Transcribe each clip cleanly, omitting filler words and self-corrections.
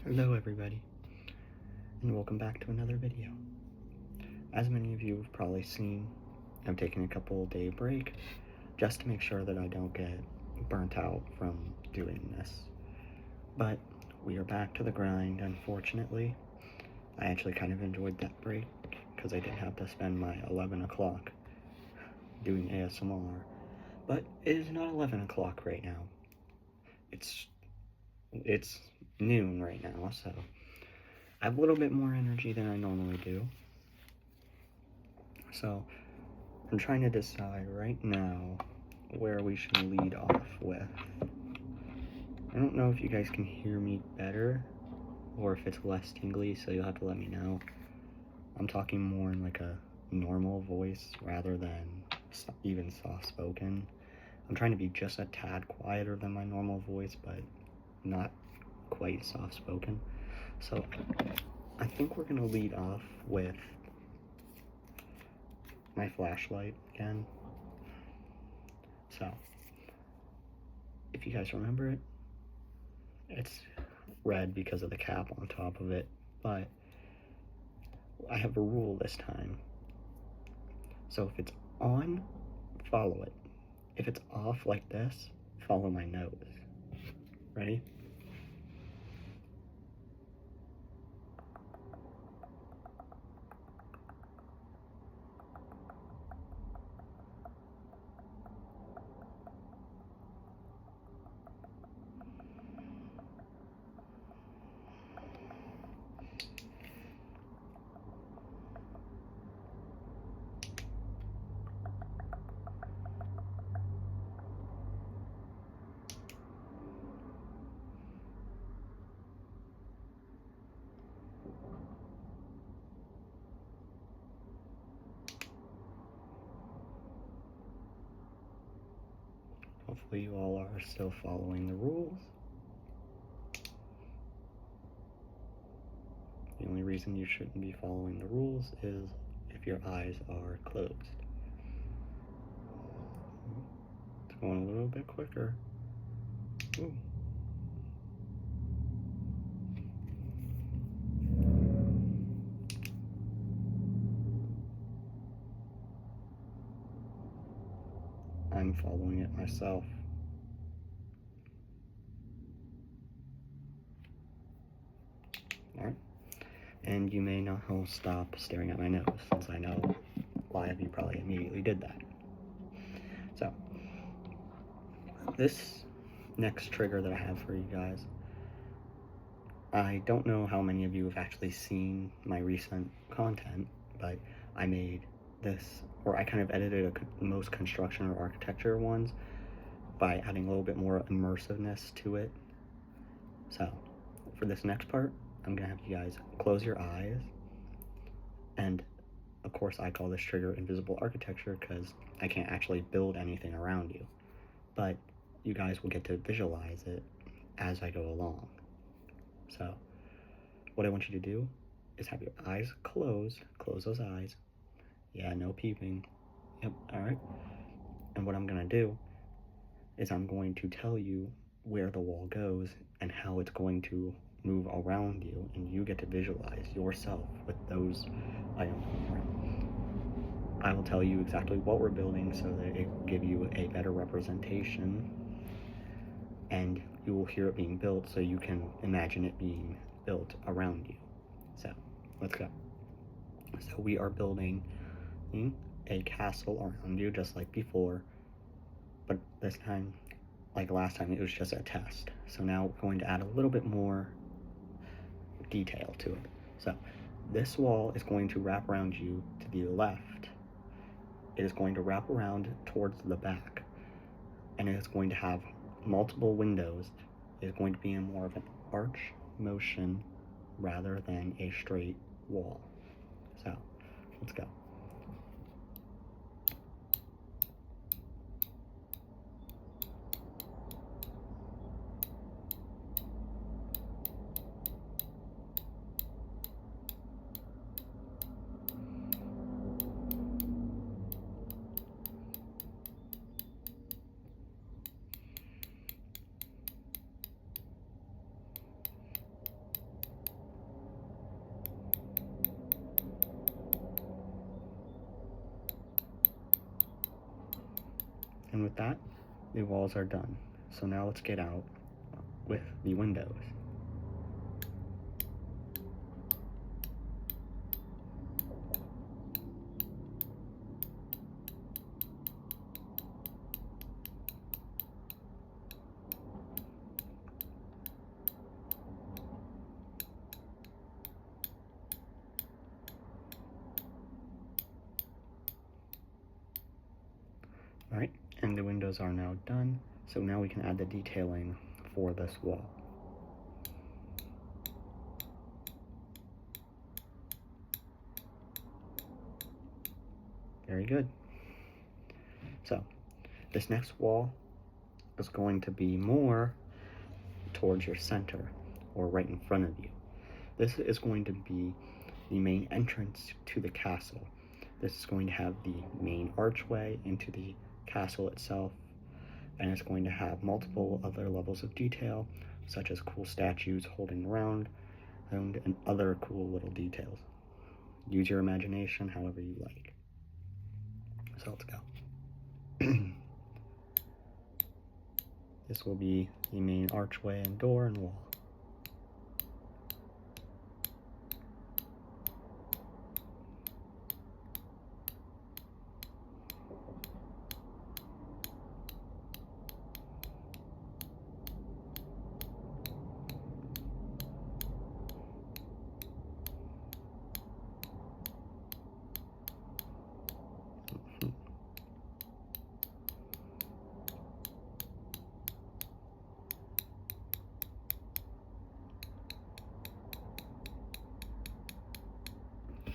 Hello everybody, and welcome back to another video. As many of you have probably seen, I'm taking a couple day break just to make sure that I don't get burnt out from doing this. But we are back to the grind, unfortunately. I actually kind of enjoyed that break because I didn't have to spend my 11 o'clock doing ASMR. But it is not 11 o'clock right now. It's noon right now, so I have a little bit more energy than I normally do. So I'm trying to decide right now where we should lead off with. I don't know if you guys can hear me better or if it's less tingly, so you'll have to let me know. I'm talking more in like a normal voice rather than even soft-spoken. I'm trying to be just a tad quieter than my normal voice, but not quite soft-spoken. So I think we're gonna lead off with my flashlight again. So if you guys remember it, it's red because of the cap on top of it, but I have a rule this time. So if it's on, follow it. If it's off like this, follow my nose. Ready? Hopefully you all are still following the rules. The only reason you shouldn't be following the rules is if your eyes are closed. It's going a little bit quicker. Ooh. I'm following it myself. Alright. And you may now stop staring at my nose, since I know a lot of you probably immediately did that. So, this next trigger that I have for you guys, I don't know how many of you have actually seen my recent content, but I made this, or I kind of edited most construction or architecture ones by adding a little bit more immersiveness to it. So, for this next part, I'm gonna have you guys close your eyes, and of course I call this trigger invisible architecture because I can't actually build anything around you, but you guys will get to visualize it as I go along. So what I want you to do is have your eyes closed. Close those eyes. Yeah, no peeping. Yep, all right. And what I'm gonna do is I'm going to tell you where the wall goes and how it's going to move around you, and you get to visualize yourself with those items around. I will tell you exactly what we're building so that it will give you a better representation, and you will hear it being built so you can imagine it being built around you. So, let's go. So we are building a castle around you just like before, but this time, like last time, it was just a test. So now we're going to add a little bit more detail to it. So this wall is going to wrap around you to the left. It is going to wrap around towards the back, and it is going to have multiple windows. It is going to be in more of an arch motion rather than a straight wall. So let's go. And with that, the walls are done. So now let's get out with the windows. Alright, and the windows are now done, so now we can add the detailing for this wall. Very good. So, this next wall is going to be more towards your center, or right in front of you. This is going to be the main entrance to the castle. This is going to have the main archway into the castle itself, and it's going to have multiple other levels of detail, such as cool statues holding around and other cool little details. Use your imagination however you like. So let's go. This will be the main archway and door and wall.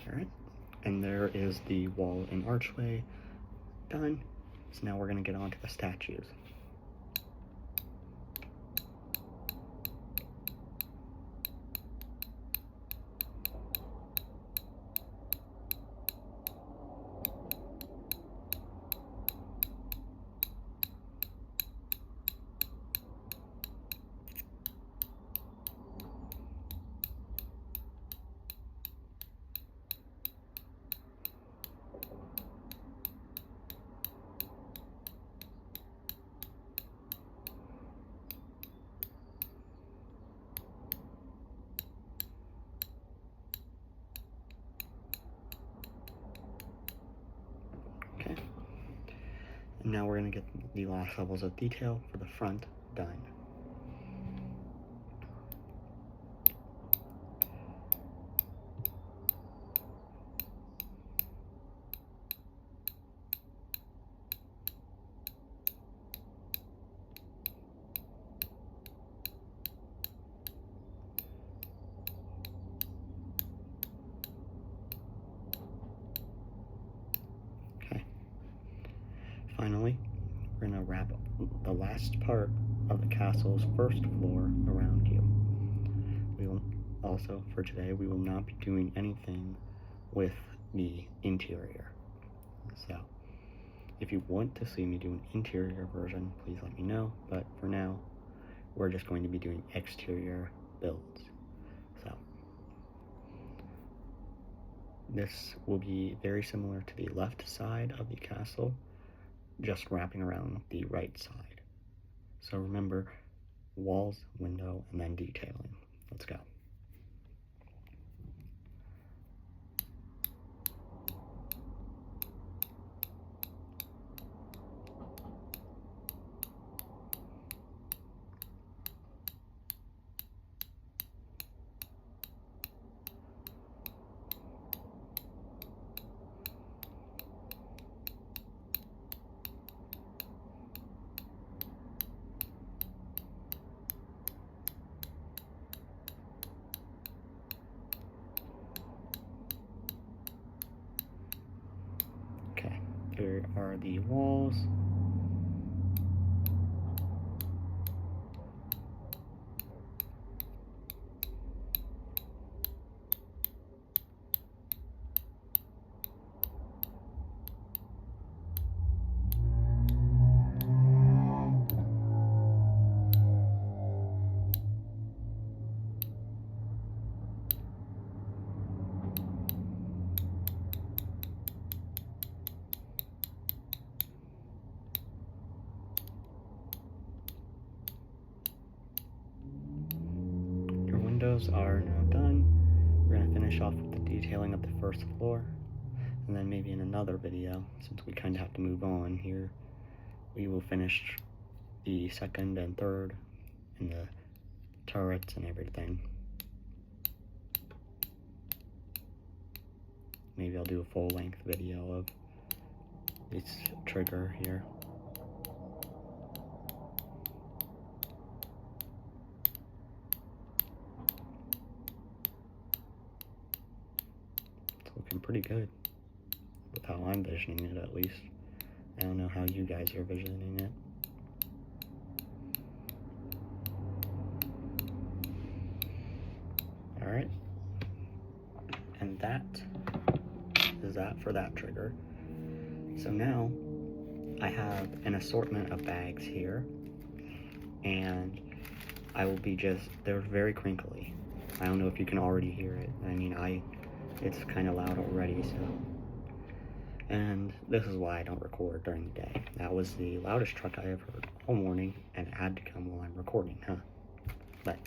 Alright, and there is the wall and archway done. So now we're going to get on to the statues. Okay, and now we're going to get the last levels of detail for the front done. Okay, finally, we're going to wrap up the last part of the castle's first floor around you. We will also, for today, we will not be doing anything with the interior. So, if you want to see me do an interior version, please let me know, but for now, we're just going to be doing exterior builds. So, this will be very similar to the left side of the castle, just wrapping around the right side. So remember, walls, window, and then detailing. Let's go. Okay, here are the walls. windows are now done. We're going to finish off with the detailing of the first floor, and then maybe in another video, since we kind of have to move on here, we will finish the second and third and the turrets and everything. Maybe I'll do a full-length video of this trigger here. It's looking pretty good, with how I'm visioning it at least. I don't know how you guys are visioning it. Alright, and that is that for that trigger. So now I have an assortment of bags here, and I will be they're very crinkly. I don't know if you can already hear it. I mean, it's kind of loud already, so. And this is why I don't record during the day. That was the loudest truck I have heard all morning, and it had to come while I'm recording, huh? But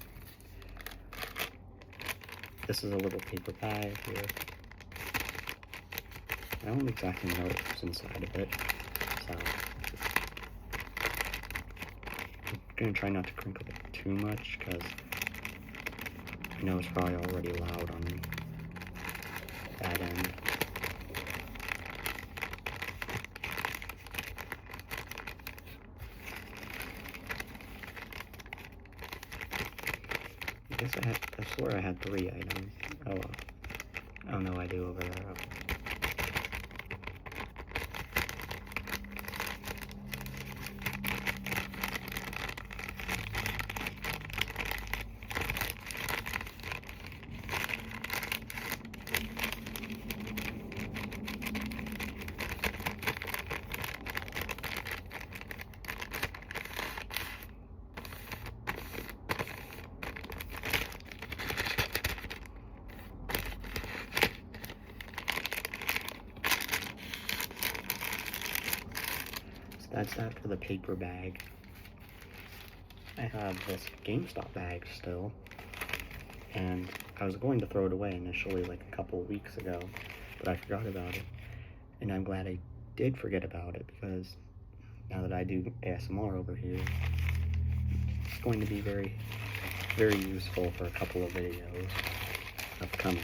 this is a little paper bag here. I don't exactly know what's inside of it, so I'm gonna try not to crinkle it too much, because I know it's probably already loud on that end. I swear I had 3 items. Oh well. Oh no, I do over there. Okay. That's that for the paper bag. I have this GameStop bag still, and I was going to throw it away initially like a couple of weeks ago, but I forgot about it. And I'm glad I did forget about it, because now that I do ASMR over here, it's going to be very, very useful for a couple of videos upcoming.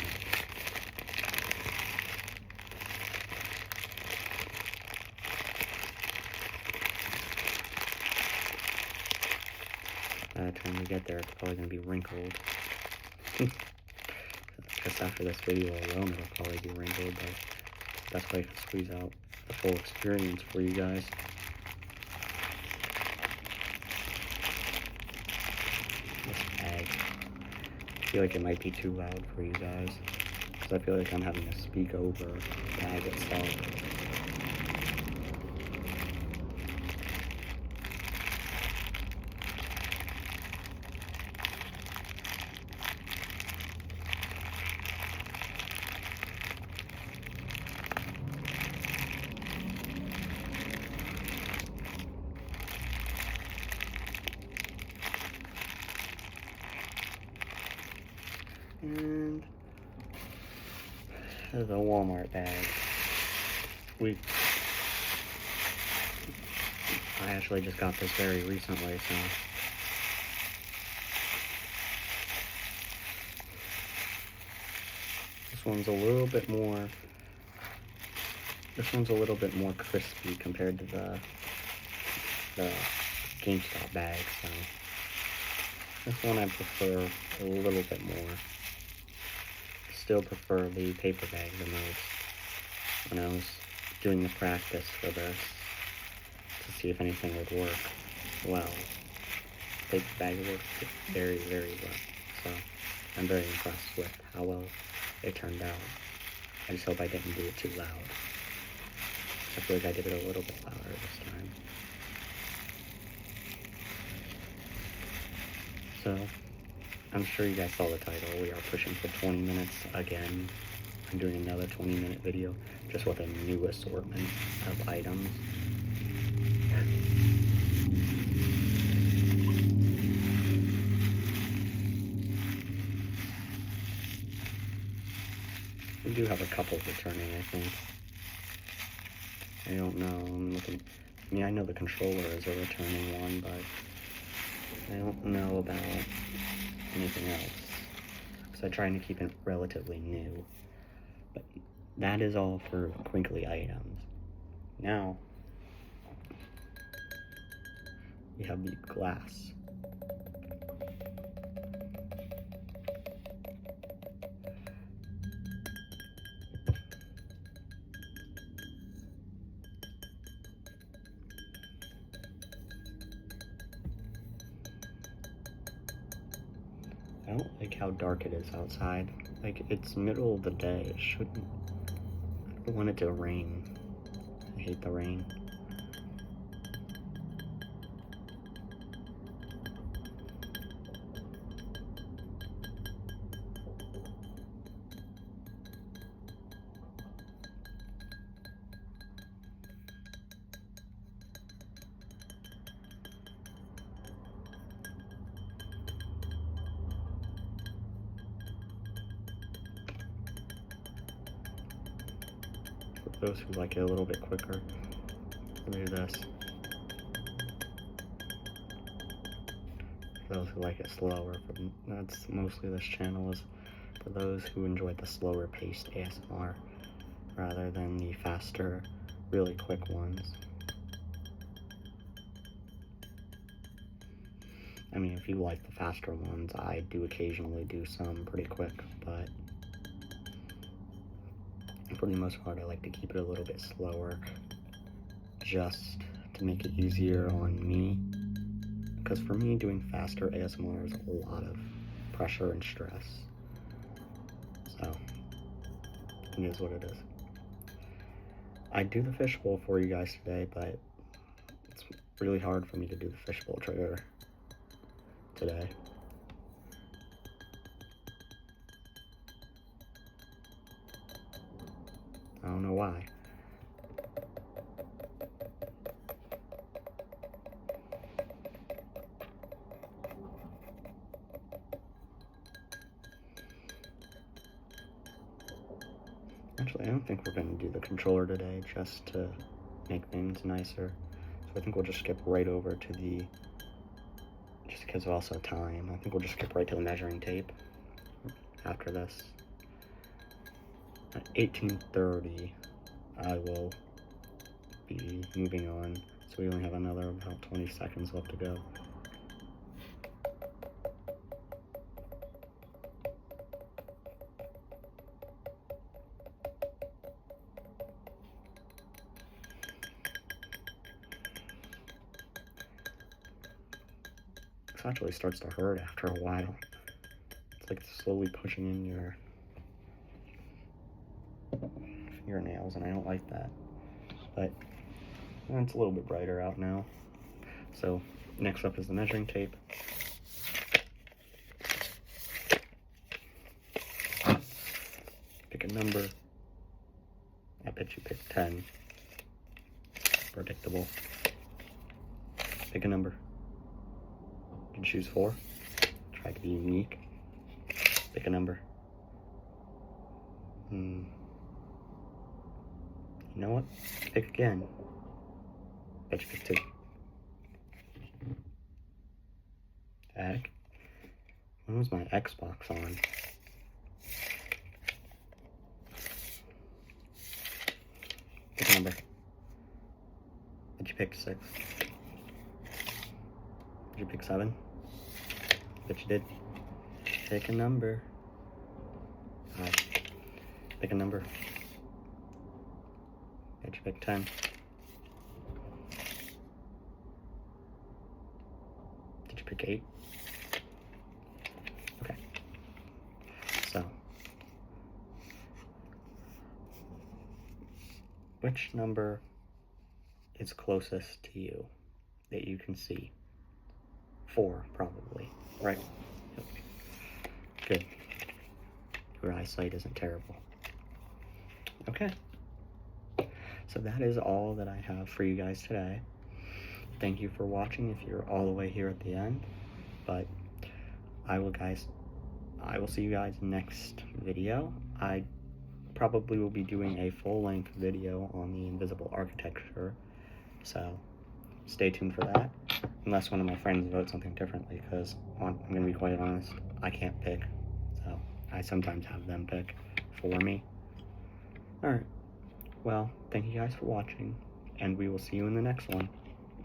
By the time we get there, it's probably going to be wrinkled. Just after this video alone, it'll probably be wrinkled, but that's why I can squeeze out the full experience for you guys. This bag, I feel like it might be too loud for you guys, because I feel like I'm having to speak over the bag itself. And the Walmart bag. I actually just got this very recently, so this one's a little bit more crispy compared to the GameStop bag, so this one I prefer a little bit more. Still prefer the paper bag the most when I was doing the practice for this to see if anything would work well. Paper bag worked very, very well, so I'm very impressed with how well it turned out. I just hope I didn't do it too loud. I feel like I did it a little bit louder this time. So, I'm sure you guys saw the title. We are pushing for 20 minutes again. I'm doing another 20-minute video just with a new assortment of items. We do have a couple returning, I think. I don't know. I'm looking. I mean, I know the controller is a returning one, but I don't know about anything else. So I'm trying to keep it relatively new. But that is all for crinkly items. Now, we have the glass. I don't like how dark it is outside. Like, it's middle of the day. It shouldn't. I don't want it to rain. I hate the rain. For those who like it a little bit quicker, do this. For those who like it slower, that's mostly this channel is for those who enjoy the slower paced ASMR rather than the faster, really quick ones. I mean, if you like the faster ones, I do occasionally do some pretty quick, but for the most part, I like to keep it a little bit slower just to make it easier on me. Because for me, doing faster ASMR is a lot of pressure and stress. So, it is what it is. I do the fishbowl for you guys today, but it's really hard for me to do the fishbowl trigger today. I don't know why. Actually, I don't think we're going to do the controller today just to make things nicer. So I think we'll just skip right over to the, just because of also time, I think we'll just skip right to the measuring tape after this. At 18:30, I will be moving on. So we only have another about 20 seconds left to go. This actually starts to hurt after a while. It's like slowly pushing in your fingernails, and I don't like that. But it's a little bit brighter out now. So next up is the measuring tape. Pick a number. I bet you pick 10. Predictable. Pick a number. You can choose 4. Try to be unique. Pick a number. You know what? Pick again. Bet you pick 2. Heck. When was my Xbox on? Pick a number. Bet you picked 6. Did you pick 7? Bet you did. Pick a number. 5. Pick a number. Bet you pick 10. Did you pick 8? Okay. So, which number is closest to you that you can see? 4, probably, right? Yep. Good. Your eyesight isn't terrible. Okay. So that is all that I have for you guys today. Thank you for watching if you're all the way here at the end. But I will see you guys next video. I probably will be doing a full-length video on the invisible architecture, so stay tuned for that, unless one of my friends votes something differently, because I'm going to be quite honest, I can't pick, so I sometimes have them pick for me. Alright, well, thank you guys for watching, and we will see you in the next one.